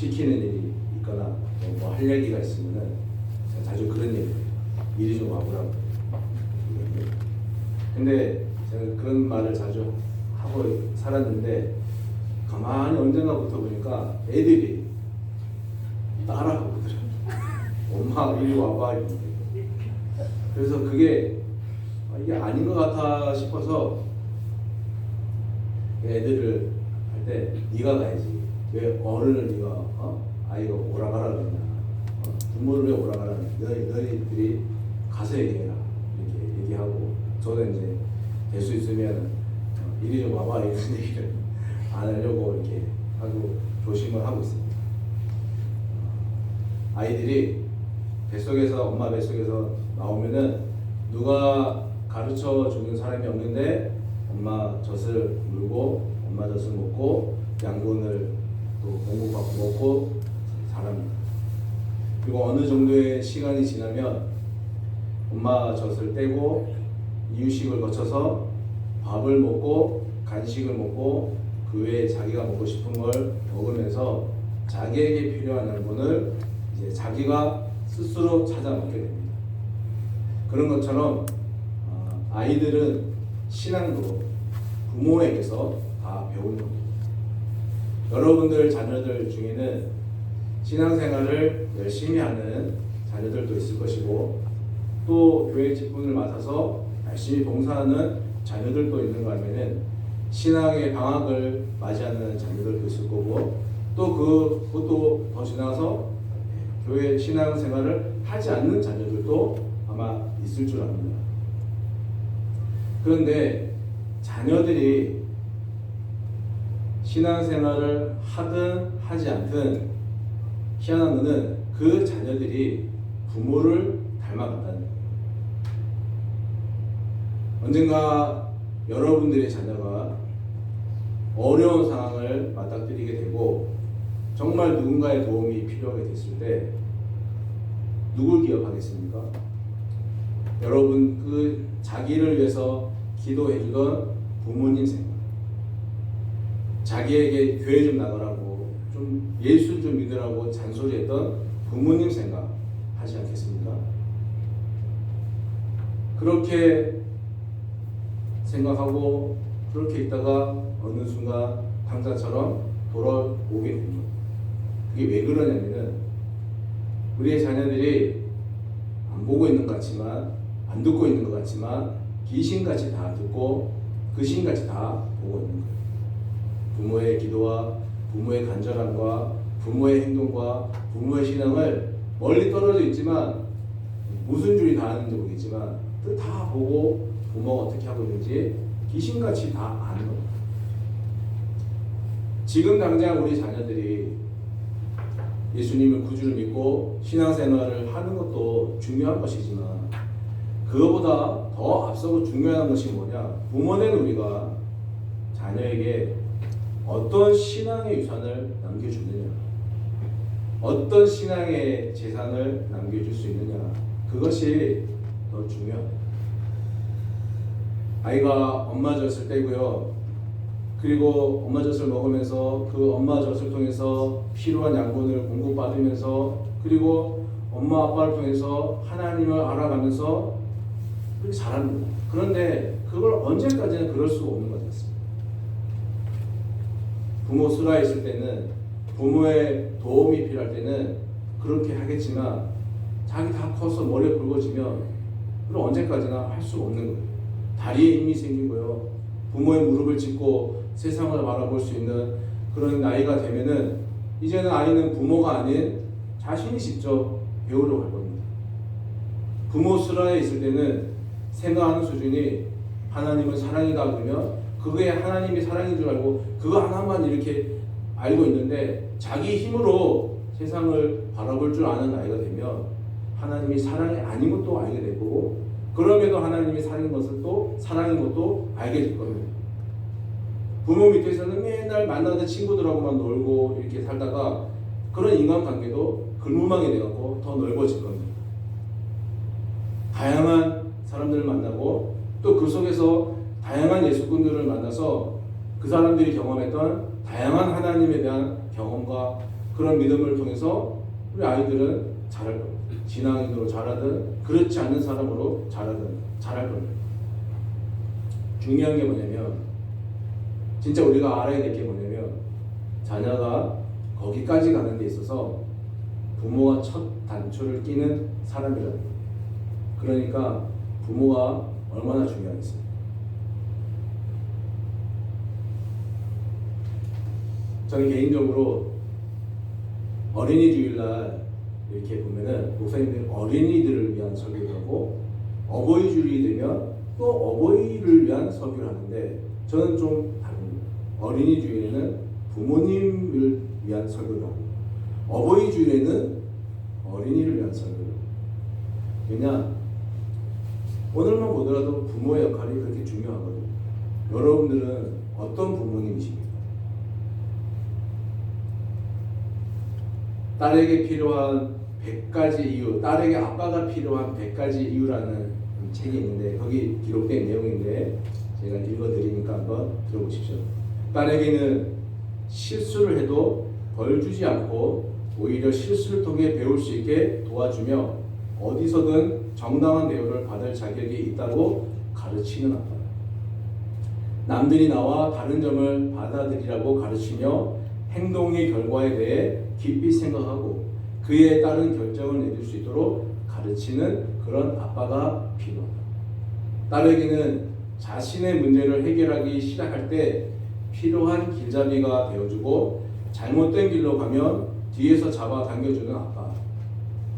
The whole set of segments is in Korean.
시키는 일이 있거나 뭐 할 얘기가 있으면은 제가 자주 그런 얘기해요. 미리 좀 와보라고. 근데 제가 그런 말을 자주 하고 살았는데 가만히 언젠가부터 보니까 애들이 따라가거든요. 엄마 이리 와봐 이렇게. 그래서 그게 이게 아닌 것 같아 싶어서 애들을 할 때 네가 가야지. 왜 어른을 네가 아이가 오라 가라 그러냐. 부모를 왜 오라 가라 그러냐. 너희들이 가서 얘기해라. 이렇게 얘기하고 저는 이제 될 수 있으면 이리 좀 와봐 이런 얘기를 안 하려고 이렇게 하고 조심을 하고 있습니다. 아이들이 뱃속에서 엄마 뱃속에서 나오면은 누가 가르쳐 주는 사람이 없는데 엄마 젖을 물고 엄마 젖을 먹고 양분을 또 공부받고 먹고 자랍니다. 그리고 어느 정도의 시간이 지나면 엄마 젖을 떼고 이유식을 거쳐서 밥을 먹고 간식을 먹고 그 외에 자기가 먹고 싶은 걸 먹으면서 자기에게 필요한 양분을 이제 자기가 스스로 찾아 먹게 됩니다. 그런 것처럼 아이들은 신앙도 부모에게서 다 배우는 겁니다. 여러분들 자녀들 중에는 신앙생활을 열심히 하는 자녀들도 있을 것이고 또 교회 직분을 맡아서 열심히 봉사하는 자녀들도 있는가 하면은 신앙의 방학을 맞이하는 자녀들도 있을 거고 또 그것도 더 지나서 교회 신앙생활을 하지 않는 자녀들도 아마 있을 줄 압니다. 그런데 자녀들이 신앙생활을 하든 하지 않든 희한한 것은 그 자녀들이 부모를 닮아간다는 거예요. 언젠가 여러분들의 자녀가 어려운 상황을 맞닥뜨리게 되고 정말 누군가의 도움이 필요하게 됐을 때 누굴 기억하겠습니까? 여러분 그 자기를 위해서 기도해주던 부모님 생각, 자기에게 교회 좀 나가라고 좀 예수 좀 믿으라고 잔소리했던 부모님 생각 하지 않겠습니까? 그렇게 생각하고 그렇게 있다가 어느 순간 당사처럼 돌아오게 됩니다. 그게 왜 그러냐면은 우리의 자녀들이 안 보고 있는 것 같지만 안 듣고 있는 것 같지만 귀신같이 다 듣고 귀신같이 다 보고 있는 거예요. 부모의 기도와 부모의 간절함과 부모의 행동과 부모의 신앙을 멀리 떨어져 있지만 무슨 줄이 다 아는지 모르겠지만 다 보고 부모가 어떻게 하고 있는지 귀신같이 다 아는 겁니다. 지금 당장 우리 자녀들이 예수님을 구주를 믿고 신앙생활을 하는 것도 중요한 것이지만 그거보다 더 앞서고 중요한 것이 뭐냐? 부모된 우리가 자녀에게 어떤 신앙의 유산을 남겨주느냐, 어떤 신앙의 재산을 남겨줄 수 있느냐, 그것이 더 중요합니다. 아이가 엄마 젖을 떼고요. 그리고 엄마 젖을 먹으면서 그 엄마 젖을 통해서 필요한 양분을 공급받으면서 그리고 엄마 아빠를 통해서 하나님을 알아가면서 그렇게 자랍니다. 그런데 그걸 언제까지나 그럴 수가 없는 것 같습니다. 부모 수라에 있을 때는 부모의 도움이 필요할 때는 그렇게 하겠지만 자기 다 커서 머리가 굵어지면 그럼 언제까지나 할 수가 없는 거예요. 다리에 힘이 생기고요. 부모의 무릎을 짚고 세상을 바라볼 수 있는 그런 나이가 되면은 이제는 아이는 부모가 아닌 자신이 직접 배우려고 할 겁니다. 부모 수라에 있을 때는 생각하는 수준이 하나님은 사랑이다 그러면 그게 하나님이 사랑인 줄 알고 그거 하나만 이렇게 알고 있는데 자기 힘으로 세상을 바라볼 줄 아는 나이가 되면 하나님이 사랑이 아닌 것도 알게 되고 그럼에도 하나님이 사랑인 것을 또 사랑인 것도 알게 될 겁니다. 부모 밑에서는 맨날 만나는 친구들하고만 놀고 이렇게 살다가 그런 인간관계도 글무망이 돼갖고 더 넓어질 겁니다. 다양한 사람들을 만나고 또 그 속에서 다양한 예수꾼들을 만나서 그 사람들이 경험했던 다양한 하나님에 대한 경험과 그런 믿음을 통해서 우리 아이들은 잘할 겁니다. 신앙인으로 자라든 그렇지 않은 사람으로 자라든 잘할 겁니다. 중요한 게 뭐냐면 진짜 우리가 알아야 될 게 뭐냐면 자녀가 거기까지 가는 데 있어서 부모가 첫 단초를 끼는 사람이라는 거예요. 그러니까 부모가 얼마나 중요하겠어요. 저는 개인적으로 어린이 주일날 이렇게 보면은 목사님들이 어린이들을 위한 설교를 하고 어버이 주일이 되면 또 어버이를 위한 설교를 하는데 저는 좀 다릅니다. 어린이 주일에는 부모님을 위한 설교를 하고 어버이 주일에는 어린이를 위한 설교를 하고 왜냐 오늘만 보더라도 부모의 역할이 그렇게 중요하거든요. 여러분들은 어떤 부모님이십니까? 딸에게 필요한 100가지 이유, 딸에게 아빠가 필요한 100가지 이유라는 책이 있는데 거기 기록된 내용인데 제가 읽어드리니까 한번 들어보십시오. 딸에게는 실수를 해도 벌 주지 않고 오히려 실수를 통해 배울 수 있게 도와주며 어디서든 정당한 대우를 받을 자격이 있다고 가르치는 아빠. 남들이 나와 다른 점을 받아들이라고 가르치며 행동의 결과에 대해 깊이 생각하고 그에 따른 결정을 내릴 수 있도록 가르치는 그런 아빠가 필요하다. 딸에게는 자신의 문제를 해결하기 시작할 때 필요한 길잡이가 되어주고 잘못된 길로 가면 뒤에서 잡아당겨주는 아빠.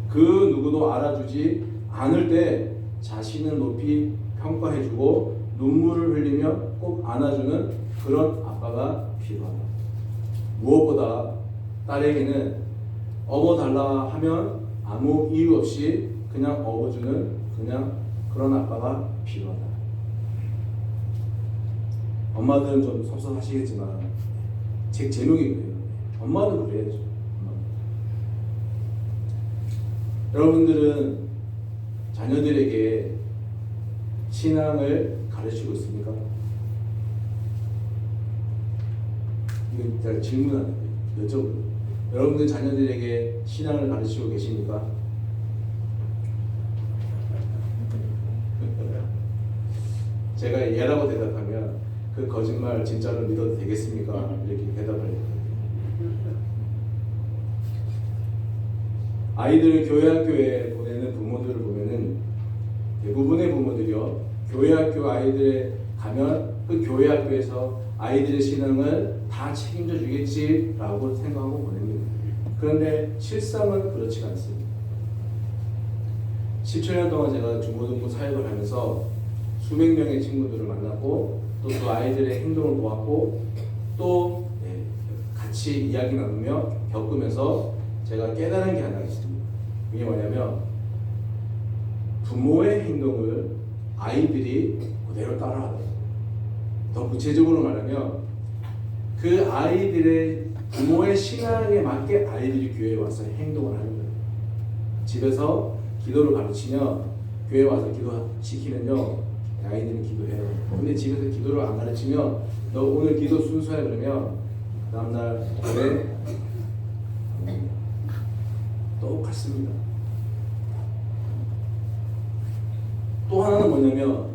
그 누구도 알아주지 않을 때 자신을 높이 평가해주고 눈물을 흘리며 꼭 안아주는 그런 아빠가 필요하다. 무엇보다 딸에게는 업어달라 하면 아무 이유 없이 그냥 업어주는 그냥 그런 아빠가 필요하다. 엄마들은 좀 섭섭하시겠지만 책 제목이 그래요. 엄마는 그래야죠. 여러분들은 자녀들에게 신앙을 가르치고 있습니까? 이거 제가 질문하는 거예요. 여쭤보는 여러분들 자녀들에게 신앙을 가르치고 계십니까? 제가 예라고 대답하면 그 거짓말 진짜로 믿어도 되겠습니까? 이렇게 대답을 해요. 아이들을 교회 학교에 보내는 부모들을 보면은 대부분의 부모들이요 교회 학교 아이들에 가면 그 교회 학교에서 아이들의 신앙을 다 책임져 주겠지라고 생각하고 보냅니다. 그런데 실상은 그렇지가 않습니다. 17년 동안 제가 중고등부 사역을 하면서 수백 명의 친구들을 만났고 또 그 아이들의 행동을 보았고 또 같이 이야기 나누며 겪으면서 제가 깨달은 게 하나 있습니다. 이게 뭐냐면 부모의 행동을 아이들이 그대로 따라하다. 더 구체적으로 말하면 그 아이들의 부모의 신앙에 맞게 아이들이 교회에 와서 행동을 하는 거예요. 집에서 기도를 가르치면 교회에 와서 기도시키면요 아이들은 기도해요. 근데 집에서 기도를 안 가르치면 너 오늘 기도 순서야 그러면 그 다음날 그래 똑같습니다. 또 하나는 뭐냐면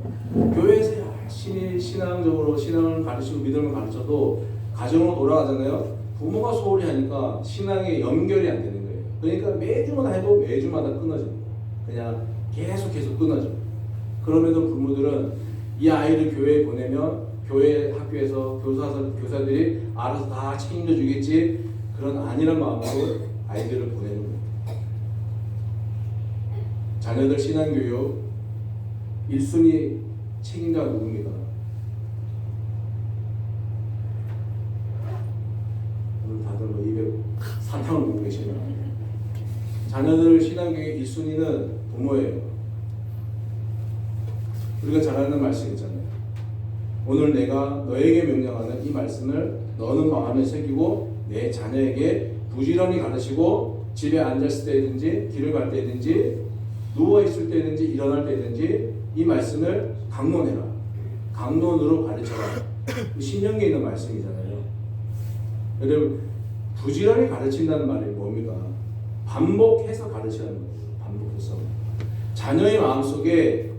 교회에서 열심히 신앙적으로 신앙을 가르치고 믿음을 가르쳐도 가정으로 돌아가잖아요. 부모가 소홀히 하니까 신앙에 연결이 안 되는 거예요. 그러니까 매주마다 해도 매주마다 끊어집니다. 그냥 계속 끊어져. 그럼에도 부모들은 이 아이를 교회에 보내면 교회 학교에서 교사들이 알아서 다 책임져 주겠지 그런 아니란 마음으로 아이들을 보내는 거예요. 자녀들 신앙교육 1순위 책임자가 누굽니까? 오늘 다들 뭐 입에 사탕을 먹고 계시나? 자녀들 신앙교육 1순위는 부모예요. 우리가 잘 아는 말씀 있잖아요. 오늘 내가 너에게 명령하는 이 말씀을 너는 마음에 새기고 내 자녀에게 부지런히 가르치고 집에 앉았을 때든지 길을 갈 때든지 누워있을 때든지 일어날 때든지 이 말씀을 강론해라. 강론으로 가르쳐라. 신명기에 있는 말씀이잖아요. 여러분 부지런히 가르친다는 말이 뭡니까? 반복해서 가르치라는 거예요. 반복해서. 자녀의 마음속에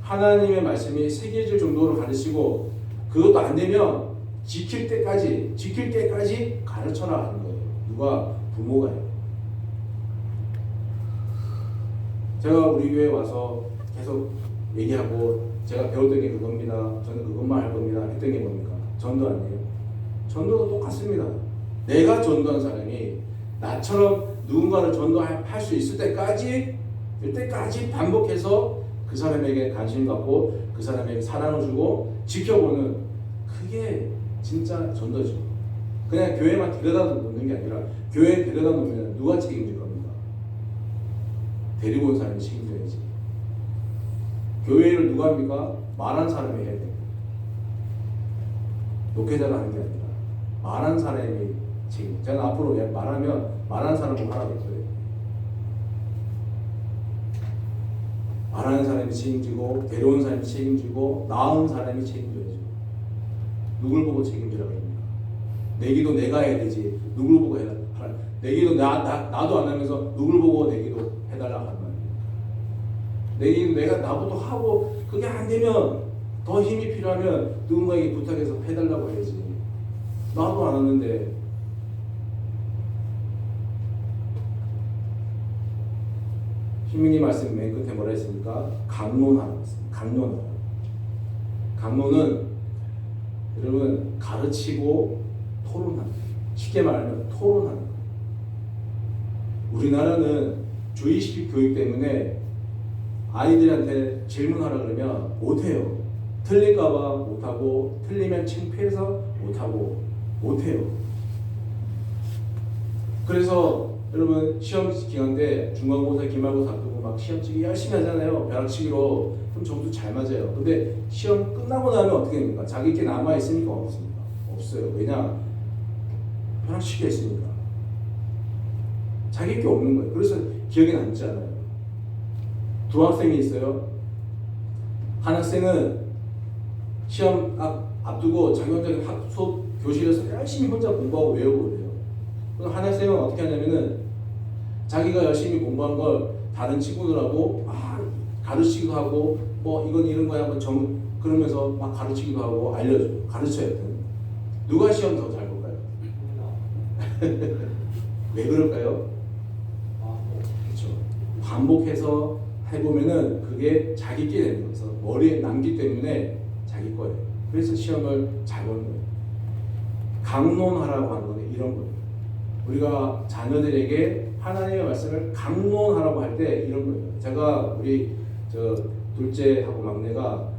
하나님의 말씀이 새겨질 정도로 가르치고 그것도 안 되면 지킬 때까지 가르쳐라 하는 거예요. 누가? 부모가요. 제가 우리 교회에 와서 계속 얘기하고 제가 배웠던 게 그겁니다. 저는 그것만 할 겁니다. 했던 게 뭡니까? 전도 아니에요? 전도도 똑같습니다. 내가 전도한 사람이 나처럼 누군가를 전도할 수 있을 때까지 반복해서 그 사람에게 관심 갖고 그 사람에게 사랑을 주고 지켜보는 그게 진짜 전도죠. 그냥 교회만 데려다 놓는 게 아니라 교회에 데려다 놓으면 누가 책임질 겁니까? 데리고 온 사람이 책임져야지. 교회를 누가 합니까? 말한 사람이 해야 돼요. 목회자가 하는 게 아니라 말한 사람이 책임. 제가 앞으로 말하면 말한 사람은 하라고 했어요. 말하는 사람이 책임지고 데려온 사람이 책임지고 낳은 사람이 책임져야죠. 누굴 보고 책임지라 그럽니까? 내 기도 내가 해야 되지. 누굴 보고 해라. 내 기도 나도 안 하면서 누굴 보고 내 기도 해달라 하는 말이에요. 내 기도 내가 나부터 하고 그게 안 되면 더 힘이 필요하면 누군가에게 부탁해서 해달라고 해야지. 나도 안 하는데. 신명기 말씀 맨 끝에 뭐라 했습니까? 강론하라고 했습니다. 강론하라. 강론은 여러분 가르치고 토론하는 거예요. 쉽게 말하면 토론하는 거예요. 우리나라는 주의식 교육 때문에 아이들한테 질문하라 그러면 못해요. 틀릴까봐 못하고 틀리면 창피해서 못해요. 그래서 여러분 시험 기간 때 중간고사, 기말고사 앞두고 막 시험치기 열심히 하잖아요. 벼락치기로. 그럼 점수 잘 맞아요. 근데 시험 끝나고 나면 어떻게 됩니까? 자기 게 남아 있습니까? 없습니까? 없어요. 왜냐? 벼락치기 했으니까. 자기 게 없는 거예요. 그래서 기억에 남지 않아요. 두 학생이 있어요. 한 학생은 시험 앞두고 자기 혼자 수업 교실에서 열심히 혼자 공부하고 외우고 그래요. 그래서 한 학생은 어떻게 하냐면은 자기가 열심히 공부한 걸 다른 친구들하고 가르치기도 하고 뭐 이건 이런 거야 한번 그러면서 막 가르치기도 하고 알려줘요. 가르쳐야 돼. 누가 시험 더 잘 볼까요? 왜 그럴까요? 그렇죠. 반복해서 해보면은 그게 자기 게 되는 거예요. 그래서 머리에 남기 때문에 자기 거예요. 그래서 시험을 잘 보는 거예요. 강론하라고 하는 건 이런 거예요. 우리가 자녀들에게 하나님의 말씀을 강론하라고 할 때 이런 거예요. 제가 우리 둘째하고 막내가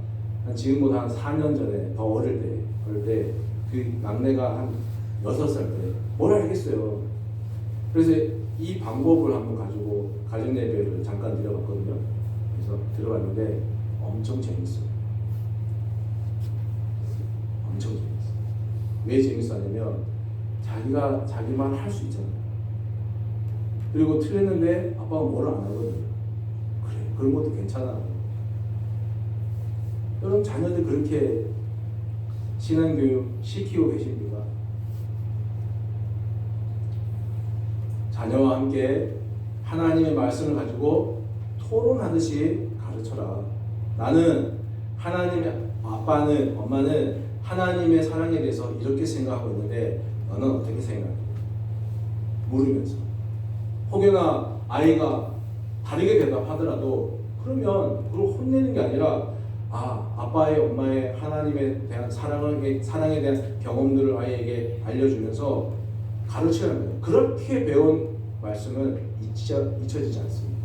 지금보다 한 4년 전에 더 어릴 때 그 막내가 한 6살 때 뭘 알겠어요. 그래서 이 방법을 한번 가지고 가정 예배를 잠깐 드려봤거든요. 그래서 들어봤는데 엄청 재밌어요. 엄청 재밌어요. 왜 재밌었냐면 자기가 자기 말 할 수 있잖아요. 그리고 틀렸는데 아빠가 뭐를 안 하거든요. 그래, 그런 것도 괜찮아. 여러분 자녀들 그렇게 신앙교육 시키고 계십니까? 자녀와 함께 하나님의 말씀을 가지고 토론하듯이 가르쳐라. 나는 아빠는 엄마는 하나님의 사랑에 대해서 이렇게 생각하고 있는데 너는 어떻게 생각해? 물으면서. 혹여나 아이가 다르게 대답하더라도 그러면 그걸 혼내는 게 아니라 아빠의 엄마의 하나님에 대한 사랑에 대한 경험들을 아이에게 알려주면서 가르치라는 거예요. 그렇게 배운 말씀은 잊혀지지 않습니다.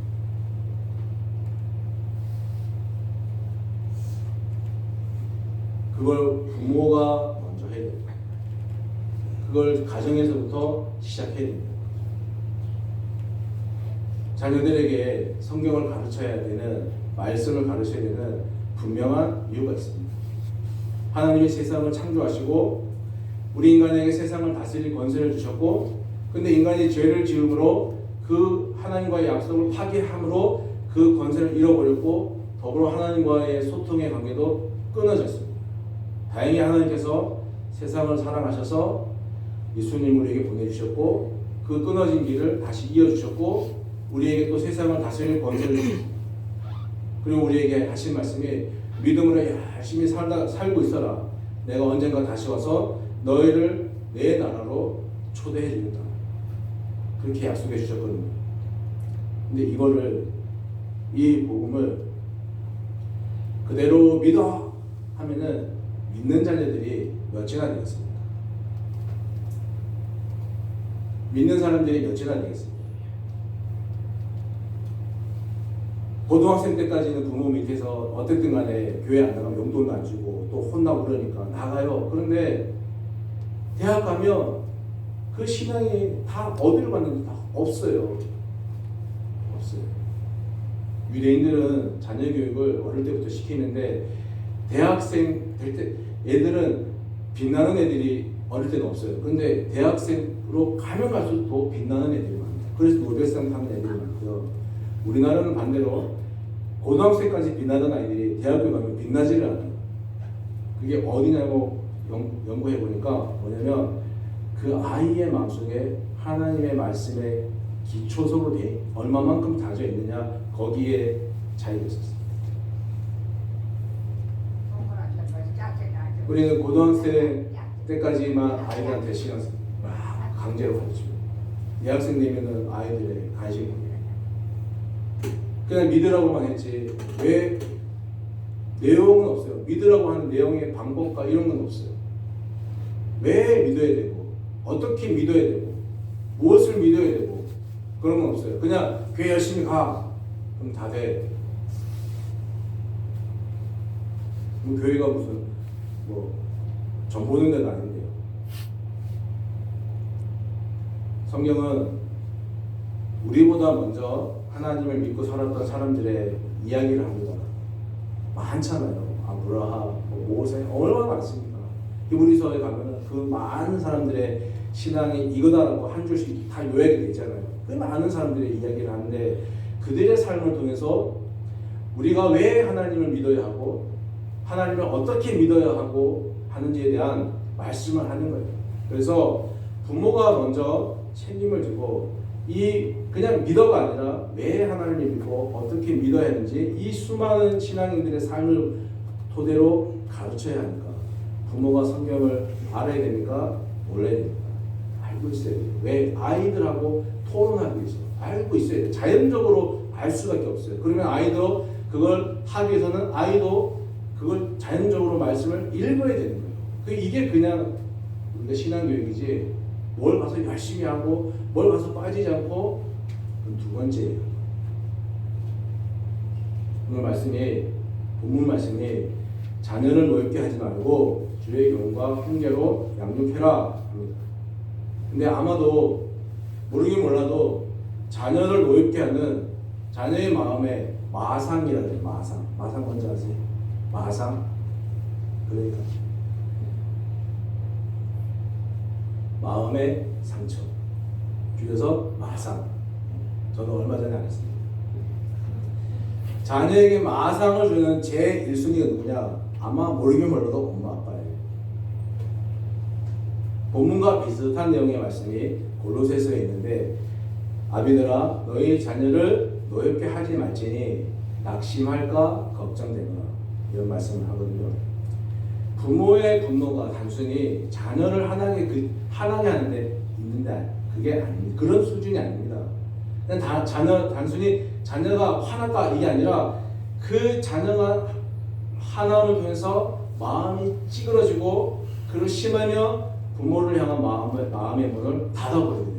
그걸 부모가 먼저 해야 됩니다. 그걸 가정에서부터 시작해야 됩니다. 자녀들에게 성경을 가르쳐야 되는, 말씀을 가르쳐야 되는 분명한 이유가 있습니다. 하나님이 세상을 창조하시고 우리 인간에게 세상을 다스릴 권세를 주셨고, 근데 인간이 죄를 지음으로 그 하나님과의 약속을 파기함으로 그 권세를 잃어버렸고 더불어 하나님과의 소통의 관계도 끊어졌습니다. 다행히 하나님께서 세상을 사랑하셔서 예수님을 우리에게 보내주셨고 그 끊어진 길을 다시 이어주셨고 우리에게 또 세상을 다스릴 권세를 주셨습니다. 그리고 우리에게 하신 말씀이 믿음으로 열심히 살고 있어라. 내가 언젠가 다시 와서 너희를 내 나라로 초대해 주겠다. 그렇게 약속해 주셨거든요. 근데 이 복음을 그대로 믿어 하면은 믿는 자녀들이 몇이나 되겠습니까? 믿는 사람들이 몇이나 되겠습니까? 고등학생 때까지는 부모 밑에서 어쨌든 간에 교회 안 나가면 용돈도 안 주고 또 혼나고 그러니까 나가요. 그런데 대학 가면 그 신앙이 다 어디로 갔는지 다 없어요. 유대인들은 자녀 교육을 어릴 때부터 시키는데 대학생 될 때 애들은 빛나는 애들이 어릴 때는 없어요. 그런데 대학생으로 가면 갈수록 더 빛나는 애들이 많아요. 그래서 노벨상 타는 애들이 많고요. 우리나라는 반대로 고등학생까지 빛나던 아이들이 대학교 가면 빛나지를 않아요. 그게 어디냐고 연구해 보니까 뭐냐면 그 아이의 마음속에 하나님의 말씀의 기초석으로 얼마만큼 다져 있느냐 거기에 차이가 있었어요. 우리는 고등학생 때까지만 아이들한테 신앙 막 강제로 가르치고 대학생 되면은 아이들의 관심이 그냥 믿으라고만 했지 왜 내용은 없어요. 믿으라고 하는 내용의 방법과 이런 건 없어요. 왜 믿어야 되고 어떻게 믿어야 되고 무엇을 믿어야 되고 그런 건 없어요. 그냥 교회 열심히 가 그럼 다 돼. 교회가 무슨 전 보는 데는 아닌데요. 성경은 우리보다 먼저 하나님을 믿고 살았던 사람들의 이야기를 합니다. 많잖아요. 아브라함, 모세 얼마나 많습니까? 히브리서에 가면 그 많은 사람들의 신앙이 이거다라고 한 줄씩 다 요약이 되어 있잖아요. 그 많은 사람들의 이야기를 하는데 그들의 삶을 통해서 우리가 왜 하나님을 믿어야 하고 하나님을 어떻게 믿어야 하고 하는지에 대한 말씀을 하는 거예요. 그래서 부모가 먼저 책임을 지고 그냥 믿어가 아니라 왜 하나님을 믿고 어떻게 믿어야 하는지 이 수많은 신앙인들의 삶을 토대로 가르쳐야 하니까 부모가 성경을 알아야 되니까 몰라야 됩니다. 알고 있어야 돼요. 왜? 아이들하고 토론하고 있어요. 알고 있어야 돼요. 자연적으로 알 수밖에 없어요. 그러면 아이도 그걸 하기 위해서는 아이도 그걸 자연적으로 말씀을 읽어야 되는 거예요. 이게 그냥 우리가 신앙교육이지 뭘 가서 열심히 하고 뭘 가서 빠지지 않고 그건 두 번째예요. 오늘 본문 말씀이 자녀를 노엽게 하지 말고 주의 교훈과 훈계로 양육해라 합니다. 근데 아마도 모르긴 몰라도 자녀를 노엽게 하는 자녀의 마음에 마상이라 해요. 마상 뭔지 아세요? 마상? 그러니까 마음의 상처 줄여서 마상. 저는 얼마 전에 알았습니다. 자녀에게 마상을 주는 제 1순위가 누구냐? 아마 모르긴 몰라도 엄마 아빠예요. 본문과 비슷한 내용의 말씀이 골로새서에 있는데 아비들아 너희 자녀를 노엽게 하지 말지니 낙심할까 걱정되거나 이런 말씀을 하거든요. 부모의 분노가 단순히 자녀를 화나게 하는데 있는데 그게 아닙니다. 그런 수준이 아닙니다. 그냥 단순히 자녀가 화났다 이게 아니라 그 자녀가 화남을 통해서 마음이 찌그러지고 그리고 심하며 부모를 향한 마음의 문을 닫아버리거든요.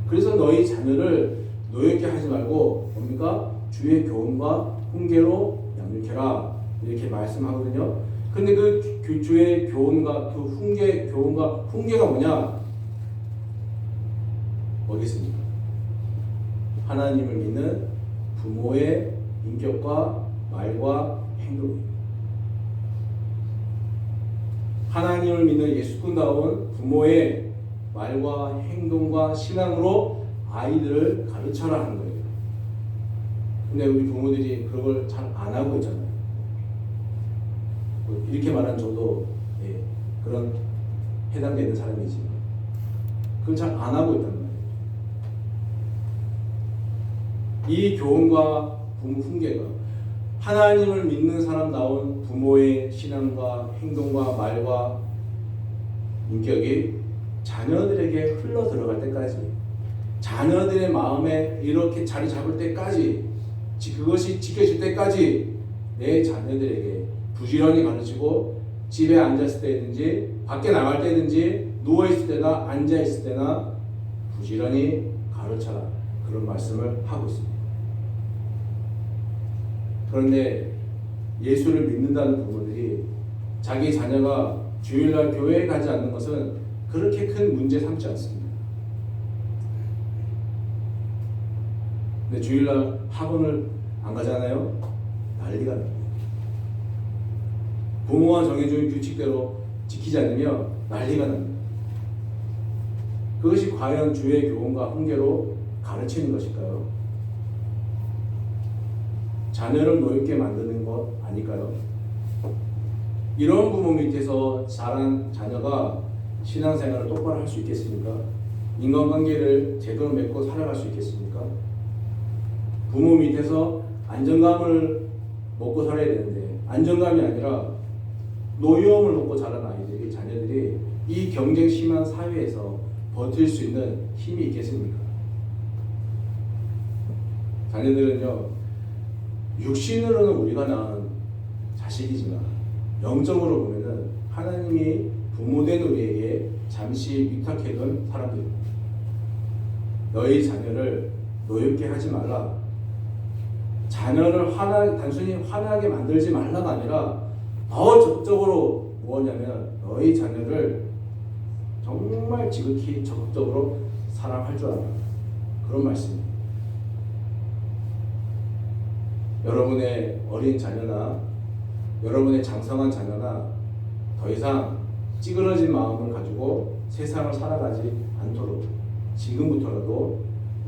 그래서 너희 자녀를 노엽게 하지 말고 뭡니까? 주의 교훈과 훈계로 양육해라 이렇게 말씀하거든요. 근데 그 주의 교훈과 그 훈계가 뭐냐? 뭐겠습니까? 하나님을 믿는 부모의 인격과 말과 행동입니다. 하나님을 믿는 예수꾼다운 부모의 말과 행동과 신앙으로 아이들을 가르쳐라 하는 거예요. 근데 우리 부모들이 그런 걸 잘 안 하고 있잖아요. 이렇게 말하는 저도 그런 해당되는 사람이지만 그걸 잘 안 하고 있단 말이에요. 이 교훈과 부모 훈계가 하나님을 믿는 사람다운 부모의 신앙과 행동과 말과 인격이 자녀들에게 흘러 들어갈 때까지, 자녀들의 마음에 이렇게 자리 잡을 때까지, 그것이 지켜질 때까지 내 자녀들에게 부지런히 가르치고, 집에 앉았을 때든지 밖에 나갈 때든지 누워있을 때나 앉아있을 때나 부지런히 가르쳐라, 그런 말씀을 하고 있습니다. 그런데 예수를 믿는다는 부모들이 자기 자녀가 주일날 교회에 가지 않는 것은 그렇게 큰 문제 삼지 않습니다. 근데 주일날 학원을 안 가잖아요? 난리가 납니다. 부모가 정해준 규칙대로 지키지 않으면 난리가 납니다. 그것이 과연 주의 교훈과 훈계로 가르치는 것일까요? 자녀를 노엽게 만드는 것 아닐까요? 이런 부모 밑에서 자란 자녀가 신앙생활을 똑바로 할 수 있겠습니까? 인간관계를 제대로 맺고 살아갈 수 있겠습니까? 부모 밑에서 안정감을 먹고 살아야 되는데 안정감이 아니라 노여움을 먹고 자란 아이들이, 자녀들이 이 경쟁 심한 사회에서 버틸 수 있는 힘이 있겠습니까? 자녀들은요, 육신으로는 우리가 낳은 자식이지만 영적으로 보면은 하나님이 부모된 우리에게 잠시 위탁해둔 사람들입니다. 너희 자녀를 노엽게 하지 말라. 자녀를 단순히 화나게 만들지 말라가 아니라 더 적극적으로 뭐냐면 너희 자녀를 정말 지극히 적극적으로 사랑할 줄 알아. 그런 말씀입니다. 여러분의 어린 자녀나 여러분의 장성한 자녀나 더 이상 찌그러진 마음을 가지고 세상을 살아가지 않도록 지금부터라도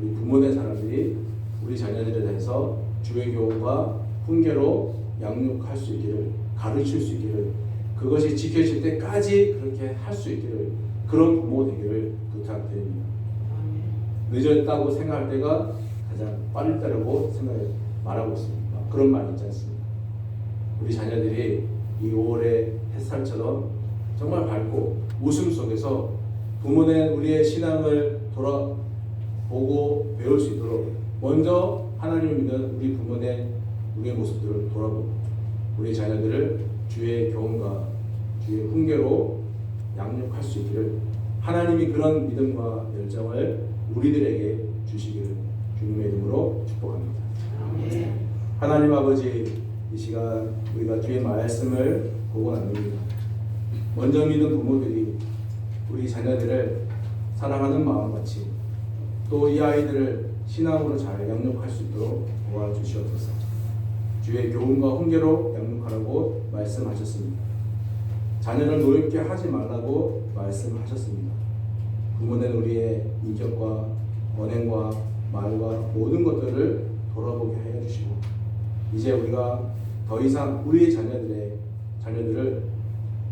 우리 부모된 사람들이 우리 자녀들에 대해서 주의 교훈과 훈계로 양육할 수 있기를, 가르칠 수 있기를, 그것이 지켜질 때까지 그렇게 할 수 있기를, 그런 부모 되기를 부탁드립니다. 늦었다고 생각할 때가 가장 빠를 때라고 말하고 있습니다. 그런 말 있지 않습니까? 우리 자녀들이 이 5월의 햇살처럼 정말 밝고 웃음 속에서 부모된 우리의 신앙을 돌아보고 배울 수 있도록 먼저 하나님을 믿는 우리 부모된 우리의 모습들을 돌아보고 우리 자녀들을 주의 교훈과 주의 훈계로 양육할 수 있기를, 하나님이 그런 믿음과 열정을 우리들에게 주시기를 주님의 이름으로 축복합니다. 아멘. 하나님 아버지, 이 시간 우리가 주의 말씀을 보고 나눕니다. 먼저 믿은 부모들이 우리 자녀들을 사랑하는 마음같이 또 이 아이들을 신앙으로 잘 양육할 수 있도록 도와주시옵소서. 주의 교훈과 훈계로 양육하라고 말씀하셨습니다. 자녀를 노엽게 하지 말라고 말씀하셨습니다. 부모된 우리의 인격과 언행과 말과 모든 것들을 돌아보게 하여 주시고, 이제 우리가 더 이상 우리의 자녀들을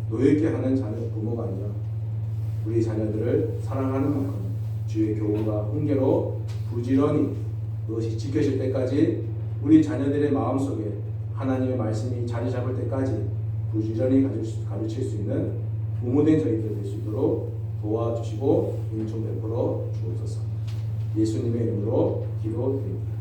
노엽게 하는 부모가 아니라 우리 자녀들을 사랑하는 만큼 주의 교훈과 훈계로 부지런히 그것이 지켜질 때까지 우리 자녀들의 마음속에 하나님의 말씀이 자리 잡을 때까지 부지런히 가르칠 수 있는 부모된 저희들 될 수 있도록 도와주시고 은총 베풀어 주옵소서. 예수님의 이름으로 기도드립니다.